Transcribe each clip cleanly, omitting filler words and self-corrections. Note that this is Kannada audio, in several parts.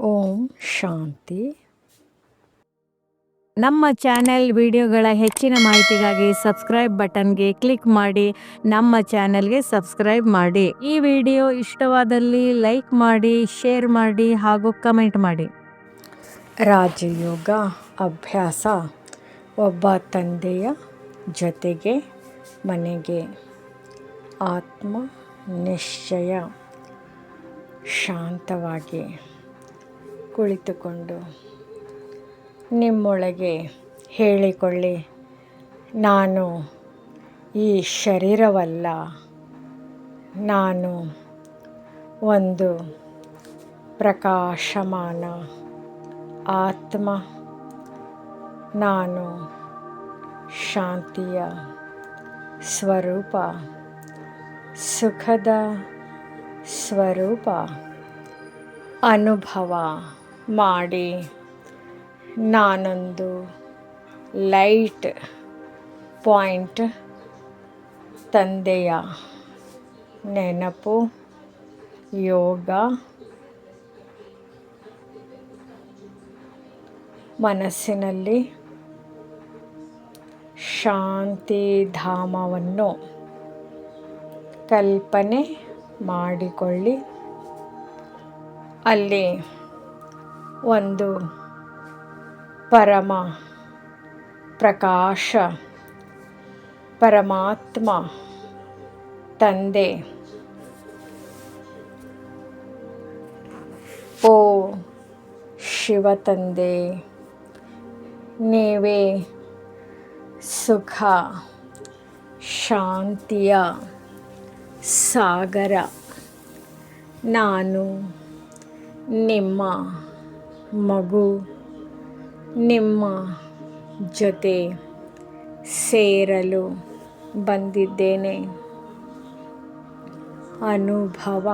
ಓಂ ಶಾಂತಿ. ನಮ್ಮ ಚಾನೆಲ್ ವಿಡಿಯೋಗಳ ಹೆಚ್ಚಿನ ಮಾಹಿತಿಗಾಗಿ ಸಬ್ಸ್ಕ್ರೈಬ್ ಬಟನ್ಗೆ ಕ್ಲಿಕ್ ಮಾಡಿ ನಮ್ಮ ಚಾನೆಲ್ಗೆ ಸಬ್ಸ್ಕ್ರೈಬ್ ಮಾಡಿ. ಈ ವಿಡಿಯೋ ಇಷ್ಟವಾದಲ್ಲಿ ಲೈಕ್ ಮಾಡಿ, ಶೇರ್ ಮಾಡಿ ಹಾಗೂ ಕಮೆಂಟ್ ಮಾಡಿ. ರಾಜಯೋಗ ಅಭ್ಯಾಸ. ಒಬ್ಬ ತಂದೆಯ ಜೊತೆಗೆ ಮನೆಗೆ. ಆತ್ಮ ನಿಶ್ಚಯ. ಶಾಂತವಾಗಿ ಕುಳಿತುಕೊಂಡು ನಿಮ್ಮೊಳಗೆ ಹೇಳಿಕೊಳ್ಳಿ, ನಾನು ಈ ಶರೀರವಲ್ಲ, ನಾನು ಒಂದು ಪ್ರಕಾಶಮಾನ ಆತ್ಮ, ನಾನು ಶಾಂತಿಯ ಸ್ವರೂಪ, ಸುಖದ ಸ್ವರೂಪ. ಅನುಭವ ಮಾಡಿ, ನಾನೊಂದು ಲೈಟ್ ಪಾಯಿಂಟ್. ತಂದೆಯ ನೆನಪು, ಯೋಗ, ಮನಸ್ಸಿನಲ್ಲಿ ಶಾಂತಿಧಾಮವನ್ನು ಕಲ್ಪನೆ ಮಾಡಿಕೊಳ್ಳಿ. ಅಲ್ಲಿ ಒಂದು ಪರಮ ಪ್ರಕಾಶ ಪರಮಾತ್ಮ ತಂದೆ, ಓ ಶಿವ ತಂದೆ, ನೀವೇ ಸುಖ ಶಾಂತಿಯ ಸಾಗರ. ನಾನು ನಿಮ್ಮ ಮಗು, ನಿಮ್ಮ ಜೊತೆ ಸೇರಲು ಬಂದಿದ್ದೇನೆ. ಅನುಭವ.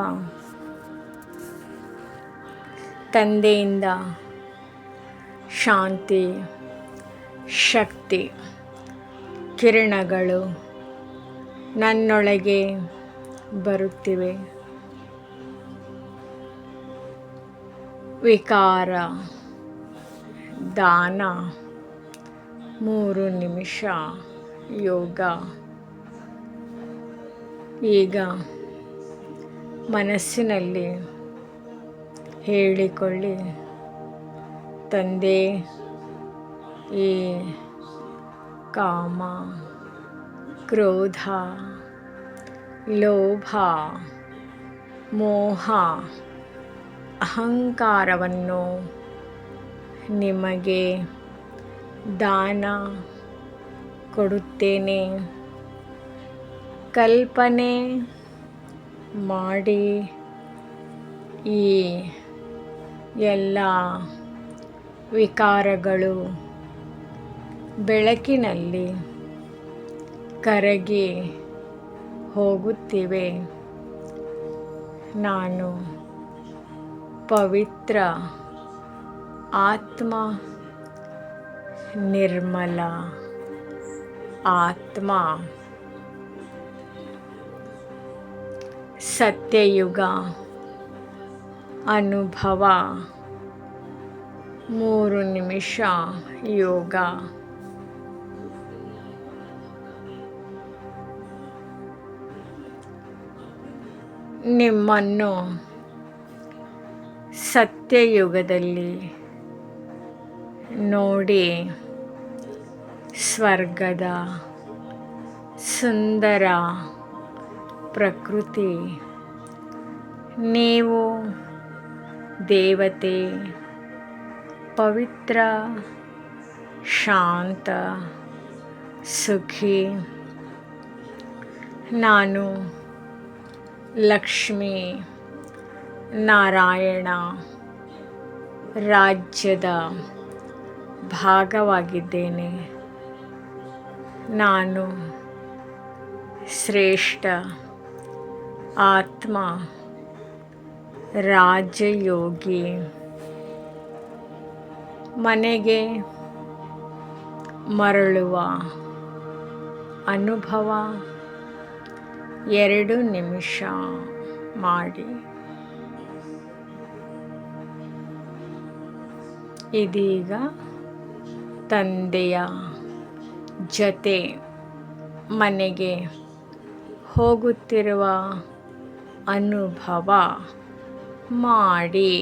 ತಂದೆಯಿಂದ ಶಾಂತಿ ಶಕ್ತಿ ಕಿರಣಗಳು ನನ್ನೊಳಗೆ ಬರುತ್ತಿವೆ. ವಿಕಾರ ದಾನ. 3 ನಿಮಿಷ ಯೋಗ. ಈಗ ಮನಸ್ಸಿನಲ್ಲಿ ಹೇಳಿಕೊಳ್ಳಿ, ತಂದೆ, ಈ ಕಾಮ, ಕ್ರೋಧ, ಲೋಭ, ಮೋಹ, ಅಹಂಕಾರವನ್ನು ನಿಮಗೆ ದಾನ ಕೊಡುತ್ತೇನೆ. ಕಲ್ಪನೆ ಮಾಡಿ, ಈ ಎಲ್ಲ ವಿಕಾರಗಳು ಬೆಳಕಿನಲ್ಲಿ ಕರಗಿ ಹೋಗುತ್ತಿವೆ. ನಾನು ಪವಿತ್ರ ಆತ್ಮ, ನಿರ್ಮಲ ಆತ್ಮ. ಸತ್ಯಯುಗ ಅನುಭವ. 3 ನಿಮಿಷ ಯೋಗ. ನಿಮ್ಮನ್ನು ಸತ್ಯಯುಗದಲ್ಲಿ ನೋಡಿ ಸ್ವರ್ಗದ ಸುಂದರ ಪ್ರಕೃತಿ. ನೀವು ದೇವತೆ, ಪವಿತ್ರ, ಶಾಂತ, ಸುಖಿ. ನಾನು ಲಕ್ಷ್ಮೀ ನಾರಾಯಣ ರಾಜ್ಯದ ಭಾಗವಾಗಿದ್ದೇನೆ. ನಾನು ಶ್ರೇಷ್ಠ ಆತ್ಮ, ರಾಜಯೋಗಿ. ಮನೆಗೆ ಮರಳುವ ಅನುಭವ 2 ನಿಮಿಷ ಮಾಡಿ. ಇದೀಗ ತಂದೆಯ ಜೊತೆ ಮನೆಗೆ ಹೋಗುತ್ತಿರುವ ಅನುಭವ ಮಾಡಿ.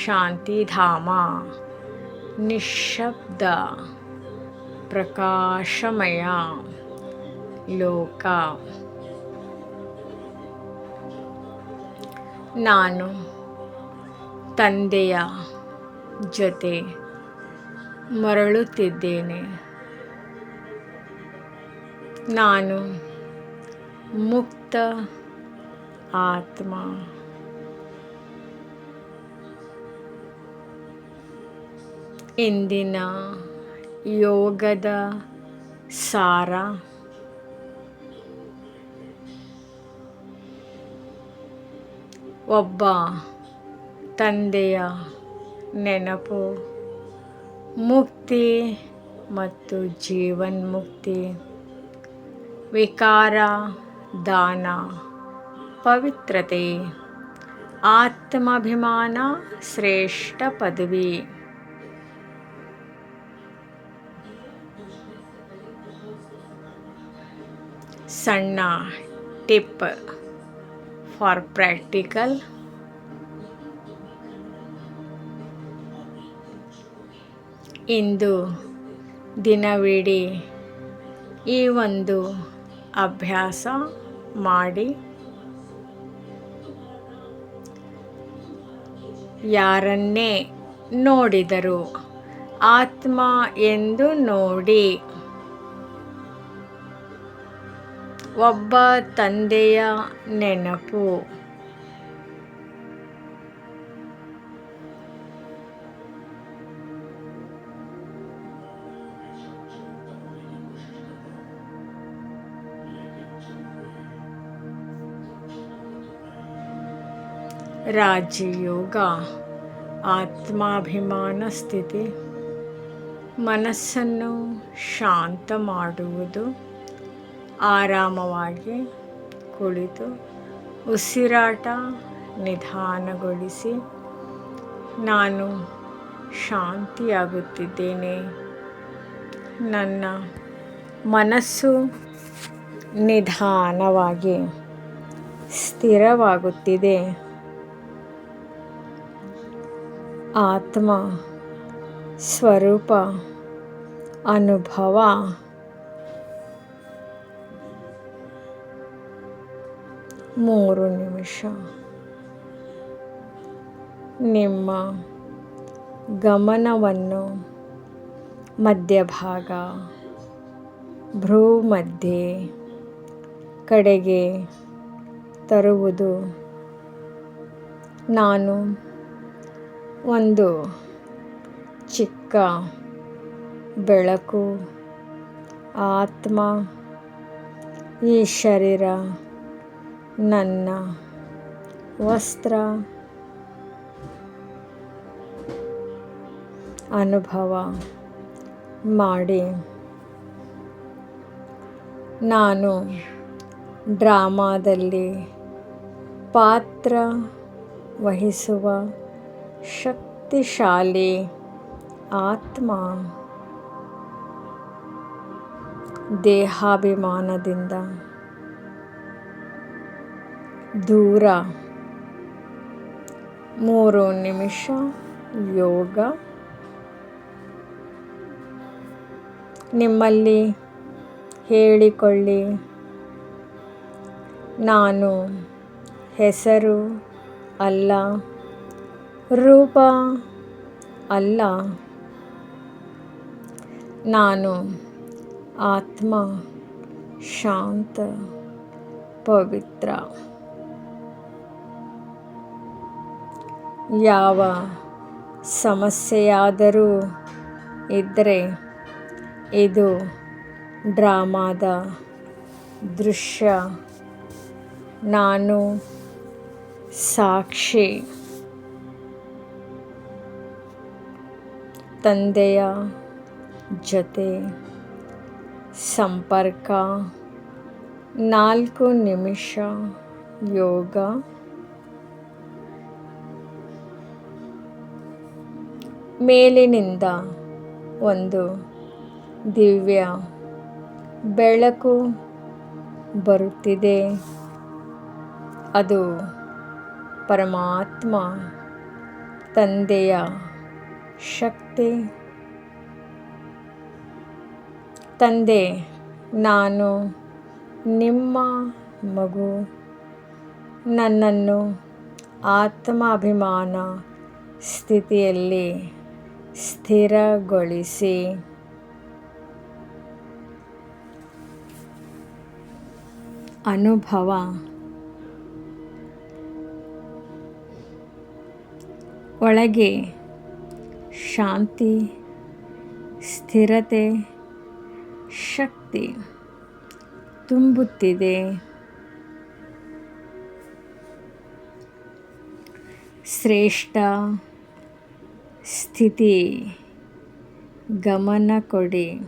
ಶಾಂತಿಧಾಮ, ನಿಶ್ಶಬ್ದ, ಪ್ರಕಾಶಮಯ ಲೋಕ. ನಾನು ತಂದೆಯ ಜೊತೆ ಮರಳುತ್ತಿದ್ದೇನೆ. ನಾನು ಮುಕ್ತ ಆತ್ಮ. ಇಂದಿನ ಯೋಗದ ಸಾರ: ಒಬ್ಬ ತಂದೆಯ ನೆನಪು ಮುಕ್ತಿ ಮತ್ತು ಜೀವನ್ಮುಕ್ತಿ, ವಿಕಾರ, ದಾನ, ಪವಿತ್ರತೆ, ಆತ್ಮಾಭಿಮಾನ, ಶ್ರೇಷ್ಠ ಪದವಿ. ಸಣ್ಣ ಟಿಪ್ ಫಾರ್ ಪ್ರಾಕ್ಟಿಕಲ್: ಇಂದು ದಿನವಿಡೀ ಈ ಒಂದು ಅಭ್ಯಾಸ ಮಾಡಿ. ಯಾರನ್ನೇ ನೋಡಿದರೂ ಆತ್ಮ ಎಂದು ನೋಡಿ. ಒಬ್ಬ ತಂದೆಯ ನೆನಪು. ರಾಜಯೋಗ ಆತ್ಮಾಭಿಮಾನ ಸ್ಥಿತಿ. ಮನಸ್ಸನ್ನು ಶಾಂತ ಮಾಡುವುದು. ಆರಾಮವಾಗಿ ಕುಳಿತು ಉಸಿರಾಟ ನಿಧಾನಗೊಳಿಸಿ. ನಾನು ಶಾಂತಿಯಾಗುತ್ತಿದ್ದೇನೆ. ನನ್ನ ಮನಸ್ಸು ನಿಧಾನವಾಗಿ ಸ್ಥಿರವಾಗುತ್ತಿದೆ. ಆತ್ಮ ಸ್ವರೂಪ ಅನುಭವ. ಮೂರು ನಿಮಿಷ ನಿಮ್ಮ ಗಮನವನ್ನು ಮಧ್ಯಭಾಗ, ಭ್ರೂ ಮಧ್ಯೆ ಕಡೆಗೆ ತರುವುದು. ನಾನು ಒಂದು ಚಿಕ್ಕ ಬೆಳಕು. ಆತ್ಮ, ಈ ಶರೀರ ನನ್ನ ವಸ್ತ್ರ. ಅನುಭವ ಮಾಡಿ. ನಾನು ಡ್ರಾಮಾದಲ್ಲಿ ಪಾತ್ರ ವಹಿಸುವ ಶಕ್ತಿಶಾಲಿ ಆತ್ಮ. ದೇಹಾಭಿಮಾನದಿಂದ ದೂರ. 3 ನಿಮಿಷ ಯೋಗ. ನಿಮ್ಮಲ್ಲಿ ಹೇಳಿಕೊಳ್ಳಿ, ನಾನು ಹೆಸರು ಅಲ್ಲ, ರೂಪ ಅಲ್ಲ, ನಾನು ಆತ್ಮ, ಶಾಂತ, ಪವಿತ್ರ. ಯಾವ ಸಮಸ್ಯೆಯಾದರೂ ಇದ್ದರೆ ಇದು ಡ್ರಾಮಾದ ದೃಶ್ಯ. ನಾನು ಸಾಕ್ಷಿ. ತಂದೆಯ ಜೊತೆ ಸಂಪರ್ಕ. 4 ನಿಮಿಷ ಯೋಗ. ಮೇಲಿನಿಂದ ಒಂದು ದಿವ್ಯ ಬೆಳಕು ಬರುತ್ತಿದೆ. ಅದು ಪರಮಾತ್ಮ ತಂದೆಯ ಶಕ್ತಿ. ತಂದೆ, ನಾನು ನಿಮ್ಮ ಮಗು. ನನ್ನನ್ನು ಆತ್ಮಾಭಿಮಾನ ಸ್ಥಿತಿಯಲ್ಲಿ ಸ್ಥಿರಗೊಳಿಸಿ. ಅನುಭವ. ಒಳಗೆ ಶಾಂತಿ, ಸ್ಥಿರತೆ, ಶಕ್ತಿ ತುಂಬುತ್ತಿದೆ. ಶ್ರೇಷ್ಠ ಸ್ಥಿತಿ ಗಮನ ಕೊಡಿ.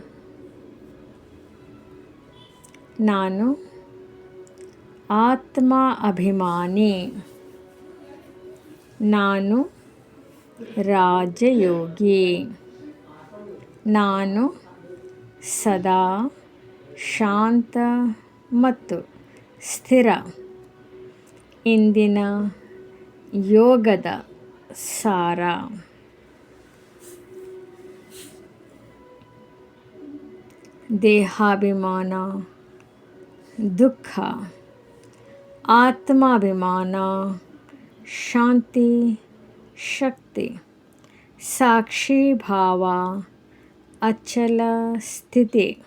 ನಾನು ಆತ್ಮ ಅಭಿಮಾನಿ. ನಾನು ರಾಜಯೋಗಿ. ನಾನು ಸದಾ ಶಾಂತ ಮತ್ತು ಸ್ಥಿರ. ಇಂದಿನ ಯೋಗದ ಸಾರ. ದೇಹಾಭಿಮಾನ ದುಃಖ, ಆತ್ಮಾಭಿಮಾನ ಶಾಂತಿ, ಶಕ್ತಿ. ಸಾಕ್ಷಿ ಭಾವ ಅಚಲ ಸ್ಥಿತಿ.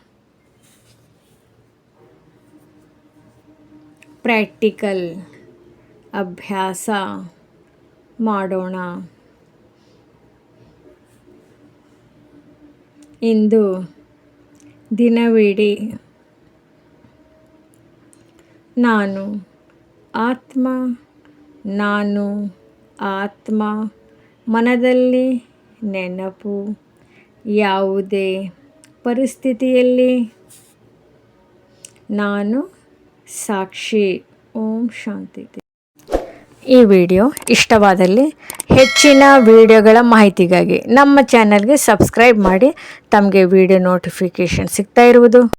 ಪ್ರಾಕ್ಟಿಕಲ್ ಅಭ್ಯಾಸ ಮಾಡೋಣ. ಇಂದು ದಿನವಿಡೀ ನಾನು ಆತ್ಮ, ನಾನು ಆತ್ಮ ಮನದಲ್ಲಿ ನೆನಪು. ಯಾವುದೇ ಪರಿಸ್ಥಿತಿಯಲ್ಲಿ ನಾನು ಸಾಕ್ಷಿ. ಓಂ ಶಾಂತಿ. ಈ ವಿಡಿಯೋ ಇಷ್ಟವಾದಲ್ಲಿ ಹೆಚ್ಚಿನ ವಿಡಿಯೋಗಳ ಮಾಹಿತಿಗಾಗಿ ನಮ್ಮ ಚಾನಲ್ಗೆ ಸಬ್ಸ್ಕ್ರೈಬ್ ಮಾಡಿ. ತಮಗೆ ವಿಡಿಯೋ ನೋಟಿಫಿಕೇಷನ್ ಸಿಗ್ತಾ ಇರುವುದು